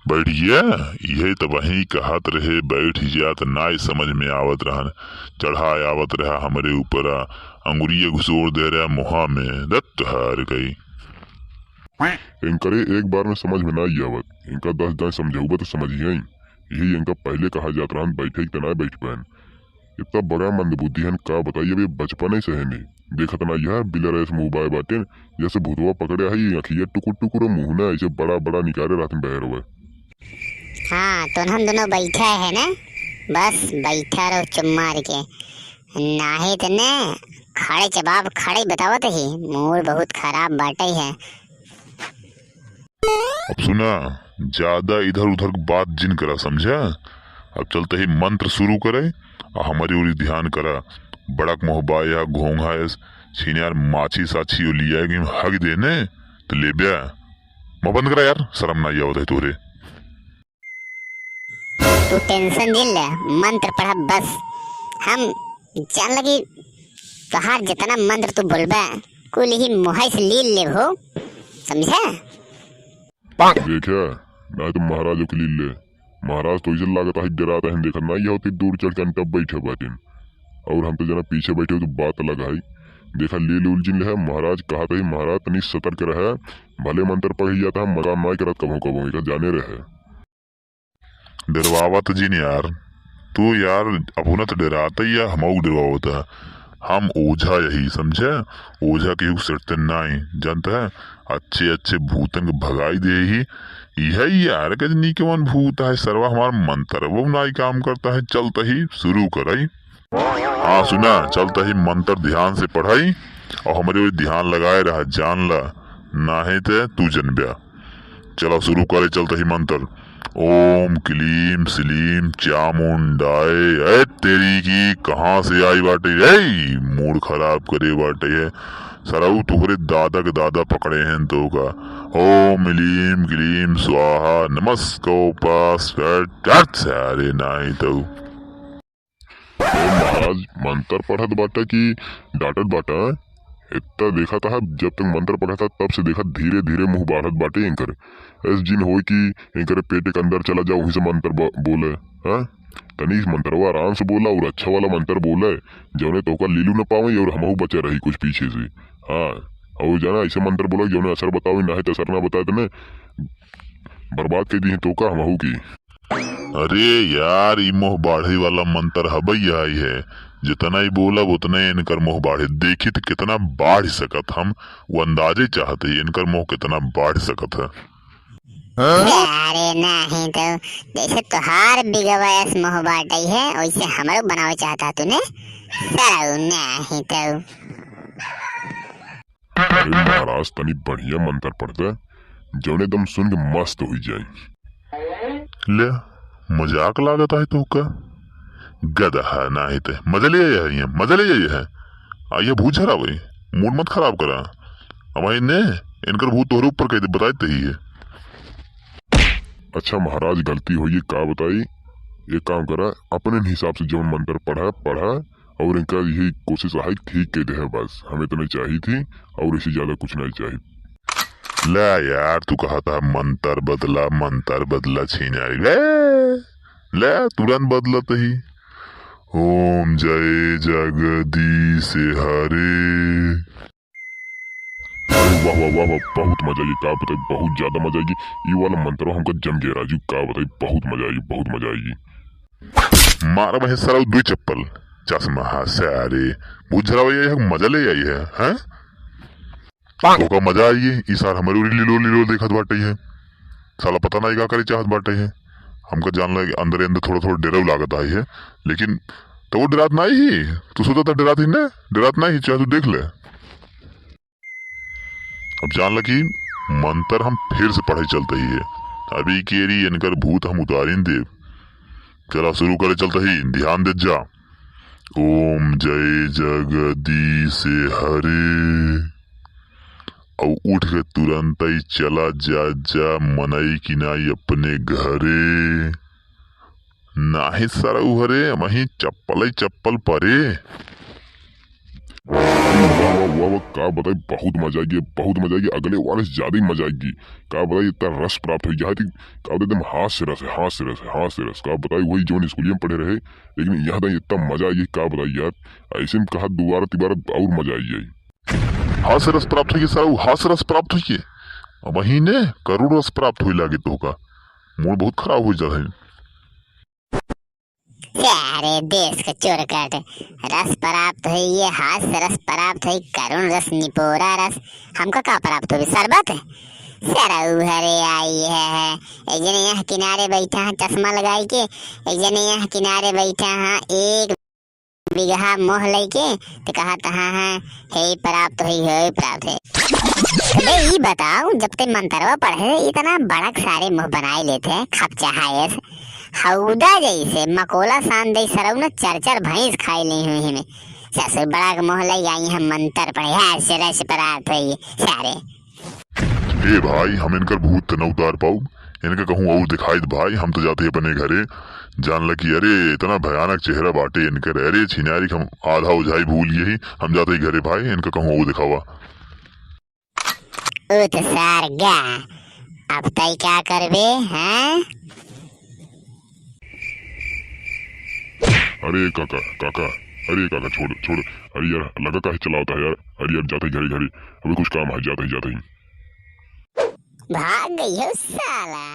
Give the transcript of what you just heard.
बैठ गया। यही तो वही कहत रहे बैठ जा त नाय समझ में आवत रहन। चढ़ा आवत रहा हमरे ऊपर अंगुरिये घुसोड़ दे रहा मुहा में दत्त हार गई। इनकरे एक बार में समझ में ना आवत इनका 10 दाएं समझाऊबा तो समझिए। यही इनका पहले कहा जात रहन बैठे कि तना बैठ पान। इतना बड़ा मंदबुद्धि हन का बताइए अभी बचपन ही सहे नहीं देखत ना यह बिलर ऐसे मुँह बाय बाटे जैसे भूतवा पकड़े है अखिया टुकुर टुकुर मुँह ना ऐसे बड़ा बड़ा निकाले रहते बहर हुए। हाँ तो हम दोनों बैठा है ना, बस बैठा रहो चुप मार के। नाही तो ने खड़े जवाब खड़े बतावत ही मूड बहुत खराब बाटे है। अब सुना, ज्यादा इधर उधर बात जिन करा समझा। अब चलते ही मंत्र शुरू करे और हमारी ओर ध्यान करा। बड़क मोहबाया घोंघा छीनियार माछी साछी लिया कि हग देने तो ले ब्या मैं बंद करा यार, शर्म ना आवत है तोरे। तू टेंशन दिल ले, मंत्र पढ़ा बस। हम जान लगी तोहार जितना मंत्र तू बोलबा कुल ही मुँह से लील ले हो, समझा। देखा ना तो महाराज के लिए महाराज तो इसे लागत है डराता है देखा ना ये होती दूर चढ़ के अंटब बैठे बाटे और हम तो जना पीछे बैठे हो तो बात अलग है। देखा लील उलझिन है महाराज कहा था महाराज तनी सतर्क रहे भले मंत्र पढ़ जाता है मजा ना करत कभो कभो एक जाने रहे। डरवावत जिन यार तू यार अपना तो डराता ही या हम डरवावता। हम ओझा यही समझे, ओझा के युग सटते नाई जानता है। अच्छे अच्छे भूतन को भगाई दे ही यही यार के नीकेवन भूत है सरवा हमार मंत्र वो नाई काम करता है। चलता ही शुरू कराई। हाँ सुना, चलता ही मंत्र ध्यान से पढ़ाई और हमारे वो ध्यान लगाए रहा जान ला ना है ते तू जनब्या। चलो शुरू करे चलता ही मंत्र। ओम क्लीम सलीम चामुंडाए। ए तेरी की कहाँ से आई बाटे, ए मूड खराब करे बाटे है सराऊ तुहरे दादा के दादा पकड़े हैं तो का। ओम लीम क्लीम स्वाहा नमस्को पास सारे नाई तो महाराज मंत्र पढ़त बाटा कि डांटत बाटा इतना देखा था जब तक मंत्र पढ़ा था तब से देखा धीरे धीरे मुंह बढ़त बाटे इनकर ऐस जिन हो कि इनकर पेट के अंदर चला जाओ वहीं से मंत्र बोले। हाँ तनी मंत्र आराम से बोला और अच्छा वाला मंत्र बोले जौने तो का लीलू न पावे और हमहू बचे रही कुछ पीछे से। हाँ और जाना ऐसे मंत्र बोला जौने असर बतावे ना है तो असर ना बताए तने बर्बाद कर दी तो का हमहू की। अरे यार ई मोह बाढ़े वाला मंत्र हबई आई है जितना ही बोला उतना ही इनकर मोह बाढ़े देखी तो कितना बाढ़ सकत हम वो अंदाजे चाहते ही इनकर मोह कितना बाढ़ सकत है। अरे नहीं तो जैसे तोहार बिगवायस मोह बाटई है वैसे हमारे बनावे चाहता तूने सराऊ नहीं तो। अरे महाराज तनी बढ़िया मंत्र पढ़ते जौने दम सुन के मस्त हो जाए। ले मजाक लागत है तो का गधा ना है ते मजा ले आया है मजा ले आया है। आइए भूत झरा भाई मूड मत खराब करा। अब ने इनकर भूत तोहरे ऊपर कह दे बताए तो ही है। अच्छा महाराज गलती हुई का बताई एक काम करा अपने हिसाब से जो मंत्र पढ़ा और इनका यही कोशिश है ठीक कह दे है बस हमें तो नहीं चाहिए थी और इससे ज्यादा कुछ नहीं चाहिए। ला यार तू कहा था मंत्र बदला छीना ले तुरंत बदला तो ही। ओम जय जगदीश हरे। वाह वाह वाह वाह बहुत मजा आएगी का बताई बहुत ज्यादा मजा आएगी ये वाला मंत्र हमको जम गया राजू का बताई बहुत मजा आएगी। मारा वही सरा दो चप्पल चश्मा सारे बुझरा भैया मजा ले आई है हैं? तो का मजा आई है इस साल हमारे लीलो देखत बाटे है साला पता नहीं का करे चाहत बाटे है। हमको जान लगे अंदर अंदर थोड़ा थोड़ा डर लागत आई है लेकिन तो वो डरात नहीं ही तू सोचा था डरात ही न डरात नहीं चाहे तू देख ले। अब जान लगी मंत्र हम फिर से पढ़ाई चलते ही है अभी केरी इनकर भूत हम उतारिन दे। चला शुरू करे चलता ही ध्यान दे जा। ओम जय जगदीश हरे और उठ के तुरंत ही चला जा मनई की नाई अपने घरे नाही सारा उहरे वही चप्पल परे। वाह वाह वाह वाह, का बताई बहुत मजा आएगी, बहुत मजा आएगी, अगले वाले से ज्यादा ही मजा आएगी। का बताई इतना रस प्राप्त हो गया है कि का बताई एकदम हाथ से रस है, हाथ से रस है, हाथ से रस। का बताई वही जो स्कूलिया में पढ़े रहे, लेकिन यहाँ तक इतना मजा आई का बताई यार, ऐसे में कहा दोबारा तिबारा और मजा आई जाए। हाथ से रस प्राप्त हुई सारा, हाथ से रस प्राप्त हुई वही ने करोड़ रस प्राप्त हुई लागे तो का मूड बहुत खराब हो जाता है। अरे देश का चोर काट, रस प्राप्त हुई ये हाथ से रस प्राप्त हुई, करुण रस निपोरा रस, हमको का प्राप्त हुई शरबत। सरऊ हरे आई है, एक जने यहाँ किनारे बैठा है चश्मा लगाई के, एक जने यहाँ किनारे बैठा है एक बिगहा मोह लेके, तो कहा हाँ हाँ हे प्राप्त हुई है प्राप्त है। अबे ये बताओ जब ते मंत्रवा पढ़े इतना बड़ा सारे मुंह बनाए लेते हैं खपचा है हौदा जैसे मकोला सान दे सरऊ न चार चार भैंस खाई ली हुई में ससुर बड़ा के मोह लई आई हम मंत्र पढ़े ऐसे रस प्राप्त हुई सारे। ए भाई हम इनकर भूत न उतार पाऊ, इनका कहूँ और दिखाई दे भाई, हम तो जाते हैं अपने घरे जान लगी। अरे इतना भयानक चेहरा बाटे इनकर, अरे छिनारी हम आधा उझाई भूल गए, हम जाते ही घरे भाई, इनका कहूँ और दिखावा। उत्सार गा अब तय क्या करबे हैं? अरे काका काका, अरे काका छोड़ छोड़, अरे यार लगा का चलाता है यार, अरे यार जाते ही घरे घरे, अभी कुछ काम है, जाते ही भाग गई हो साला।